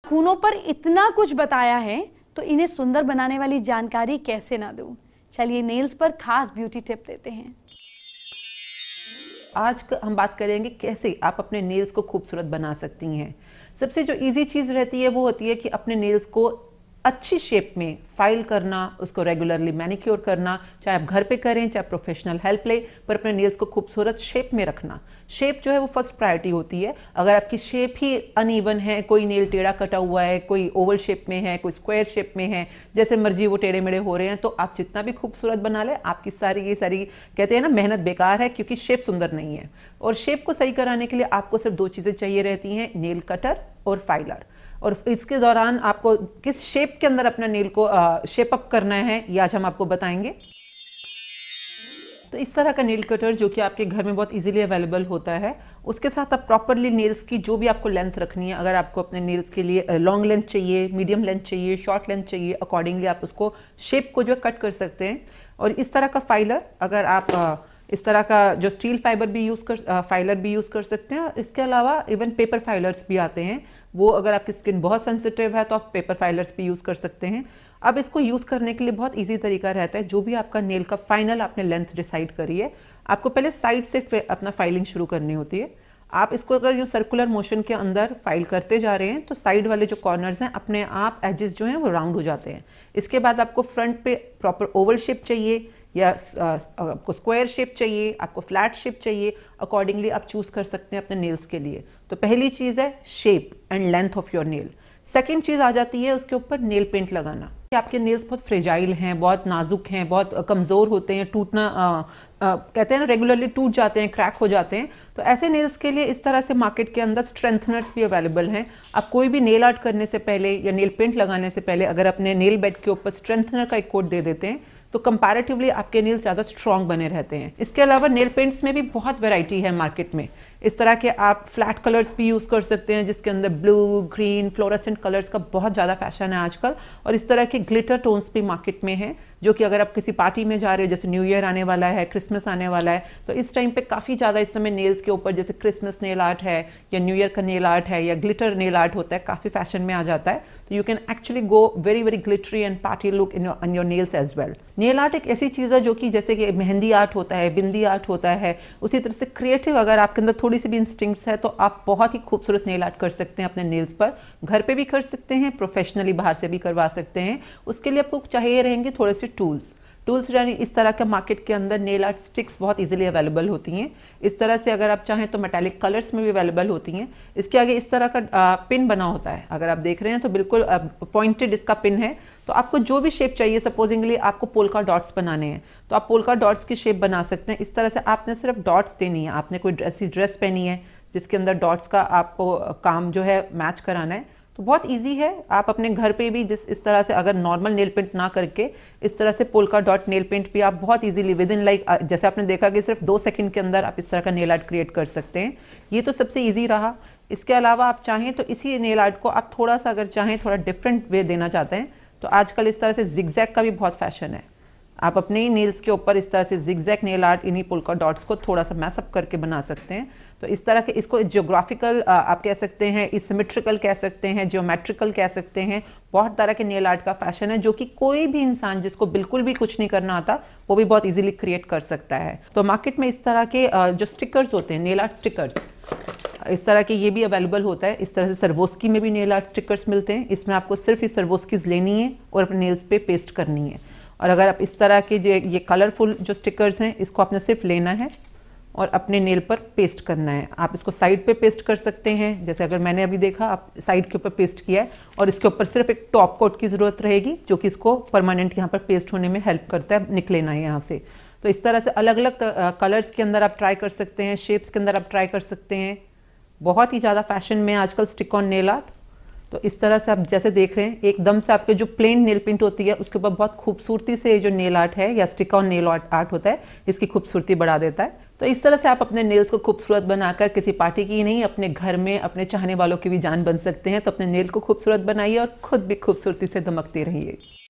नाखूनों पर इतना कुछ बताया है तो इन्हें सुंदर बनाने वाली जानकारी कैसे ना दूं। चलिए नेल्स पर खास ब्यूटी टिप देते हैं। आज हम बात करेंगे कैसे आप अपने नेल्स को खूबसूरत बना सकती हैं। सबसे जो इजी चीज़ रहती है वो होती है कि अपने नेल्स को अच्छी शेप में फाइल करना, उसको रेगुलरली मैनिक्योर करना, चाहे आप घर पे करें चाहे प्रोफेशनल हेल्प ले, पर अपने नेल्स को खूबसूरत शेप में रखना। शेप जो है वो फर्स्ट प्रायोरिटी होती है। अगर आपकी शेप ही अनइवन है, कोई नेल टेढ़ा कटा हुआ है, कोई ओवल शेप में है, कोई स्क्वायर शेप में है, जैसे मर्जी वो टेढ़े मेढ़े हो रहे हैं, तो आप जितना भी खूबसूरत बना ले आपकी ये सारी कहते हैं ना मेहनत बेकार है, क्योंकि शेप सुंदर नहीं है। और शेप को सही कराने के लिए आपको सिर्फ दो चीज़ें चाहिए रहती हैं, नेल कटर और फाइलर। और इसके दौरान आपको किस शेप के अंदर अपना नेल को शेप अप करना है ये आज हम आपको बताएंगे। तो इस तरह का नेल कटर जो कि आपके घर में बहुत इजीली अवेलेबल होता है, उसके साथ आप प्रॉपरली नेल्स की जो भी आपको लेंथ रखनी है, अगर आपको अपने नेल्स के लिए लॉन्ग लेंथ चाहिए, मीडियम लेंथ चाहिए, शॉर्ट लेंथ चाहिए, अकॉर्डिंगली आप उसको शेप को जो है कट कर सकते हैं। और इस तरह का फाइलर, अगर आप इस तरह का जो स्टील फाइबर भी फाइलर भी यूज़ कर सकते हैं। इसके अलावा इवन पेपर फाइलर्स भी आते हैं, वो अगर आपकी स्किन बहुत सेंसिटिव है तो आप पेपर फाइलर्स भी यूज़ कर सकते हैं। अब इसको यूज़ करने के लिए बहुत इजी तरीका रहता है। जो भी आपका नेल का फाइनल आपने लेंथ डिसाइड करी है, आपको पहले साइड से अपना फाइलिंग शुरू करनी होती है। आप इसको अगर यूँ सर्कुलर मोशन के अंदर फाइल करते जा रहे हैं तो साइड वाले जो कॉर्नर्स हैं अपने आप एजेस जो हैं वो राउंड हो जाते हैं। इसके बाद आपको फ्रंट पे प्रॉपर ओवल शेप चाहिए या आपको स्क्वायर शेप चाहिए, आपको फ्लैट शेप चाहिए, अकॉर्डिंगली आप चूज़ कर सकते हैं अपने नेल्स के लिए। तो पहली चीज़ है shape and length of your nail. Second चीज़ आ जाती है उसके ऊपर नेल पेंट लगाना। आपके नेल्स बहुत फ्रेजाइल हैं, बहुत नाजुक हैं, बहुत कमज़ोर होते हैं, टूटना कहते हैं ना रेगुलरली टूट जाते हैं, क्रैक हो जाते हैं। तो ऐसे नेल्स के लिए इस तरह से मार्केट के अंदर स्ट्रेंथनर्स भी अवेलेबल हैं। आप कोई भी नेल आर्ट करने से पहले या नेल पेंट लगाने से पहले अगर अपने नेल बेड के ऊपर स्ट्रेंथनर का एक कोट दे देते हैं तो कंपैरेटिवली आपके नेल्स ज़्यादा स्ट्रॉन्ग बने रहते हैं। इसके अलावा नेल पेंट्स में भी बहुत वैरायटी है मार्केट में। इस तरह के आप फ्लैट कलर्स भी यूज़ कर सकते हैं, जिसके अंदर ब्लू, ग्रीन, फ्लोरेसेंट कलर्स का बहुत ज़्यादा फैशन है आजकल। और इस तरह के ग्लिटर टोन्स भी मार्केट में हैं, जो कि अगर आप किसी पार्टी में जा रहे हो, जैसे न्यू ईयर आने वाला है, क्रिसमस आने वाला है, तो इस टाइम पे काफ़ी ज़्यादा इस समय नेल्स के ऊपर जैसे क्रिसमस नेल आर्ट है या न्यू ईयर का नेल आर्ट है या ग्लिटर नेल आर्ट होता है, काफ़ी फैशन में आ जाता है। तो you can actually go very very glittery and party look in your nails as well. Nail art एक ऐसी चीज़ है जो कि जैसे कि मेहंदी आर्ट होता है, बिंदी आर्ट होता है, उसी तरह से क्रिएटिव अगर आपके अंदर थोड़ी सी भी इंस्टिंक्ट्स है तो आप बहुत ही खूबसूरत नेल आर्ट कर सकते हैं अपने नेल्स पर। घर पे भी कर सकते हैं, प्रोफेशनली बाहर से भी करवा सकते हैं। उसके लिए आपको चाहिए रहेंगे थोड़े से टूल्स यानी इस तरह का मार्केट के अंदर नेल आर्ट स्टिक्स बहुत इजीली अवेलेबल होती हैं। इस तरह से अगर आप चाहें तो मेटालिक कलर्स में भी अवेलेबल होती हैं। इसके आगे इस तरह का पिन बना होता है, अगर आप देख रहे हैं तो बिल्कुल पॉइंटेड इसका पिन है। तो आपको जो भी शेप चाहिए, सपोजिंगली आपको पोल्का डॉट्स बनाने हैं तो आप पोल्का डॉट्स की शेप बना सकते हैं। इस तरह से आपने सिर्फ डॉट्स देनी है। आपने कोई ऐसी ड्रेस पहनी है जिसके अंदर डॉट्स का आपको काम जो है मैच कराना है, तो बहुत इजी है। आप अपने घर पे भी इस तरह से अगर नॉर्मल नेल पेंट ना करके इस तरह से पोल्का डॉट नेल पेंट भी आप बहुत इजीली विद इन जैसे आपने देखा कि सिर्फ 2 सेकंड के अंदर आप इस तरह का नेल आर्ट क्रिएट कर सकते हैं। ये तो सबसे इजी रहा। इसके अलावा आप चाहें तो इसी नेल आर्ट को आप थोड़ा सा अगर चाहें थोड़ा डिफरेंट वे देना चाहते हैं तो आजकल इस तरह से जिगजैग का भी बहुत फैशन है। आप अपने ही नेल्स के ऊपर इस तरह से जिगजैग नेल आर्ट इन्हीं पोल्का डॉट्स को थोड़ा सा मैसअप करके बना सकते हैं। तो इस तरह के इसको जियोग्राफिकल आप कह सकते हैं, सिमेट्रिकल कह सकते हैं, जियोमेट्रिकल कह सकते हैं। बहुत तरह के नेल आर्ट का फैशन है जो कि कोई भी इंसान जिसको बिल्कुल भी कुछ नहीं करना आता वो भी बहुत इजीली क्रिएट कर सकता है। तो मार्केट में इस तरह के जो स्टिकर्स होते हैं, नेल आर्ट स्टिकर्स, इस तरह के ये भी अवेलेबल होता है। इस तरह से सर्वोस्की में भी नेल आर्ट स्टिकर्स मिलते हैं। इसमें आपको सिर्फ ये सर्वोस्कीज लेनी है और अपने नेल्स पे पेस्ट करनी है। और अगर आप इस तरह के जो ये कलरफुल जो स्टिकर्स हैं इसको आपने सिर्फ लेना है और अपने नेल पर पेस्ट करना है। आप इसको साइड पे पेस्ट कर सकते हैं, जैसे अगर मैंने अभी देखा आप साइड के ऊपर पेस्ट किया है और इसके ऊपर सिर्फ एक टॉप कोट की ज़रूरत रहेगी जो कि इसको परमानेंट यहाँ पर पेस्ट होने में हेल्प करता है, निकले ना यहाँ से। तो इस तरह से अलग अलग कलर्स के अंदर आप ट्राई कर सकते हैं, शेप्स के अंदर आप ट्राई कर सकते हैं। बहुत ही ज़्यादा फैशन में आजकल स्टिक ऑन नेल आर्ट। तो इस तरह से आप जैसे देख रहे हैं एकदम से आपके जो प्लेन नेल पेंट होती है उसके ऊपर बहुत खूबसूरती से जो नेल आर्ट है या स्टिक ऑन नेल आर्ट होता है इसकी खूबसूरती बढ़ा देता है। तो इस तरह से आप अपने नेल्स को खूबसूरत बनाकर किसी पार्टी की नहीं, अपने घर में अपने चाहने वालों की भी जान बन सकते हैं। तो अपने नेल को खूबसूरत बनाइए और खुद भी खूबसूरती से दमकते रहिए।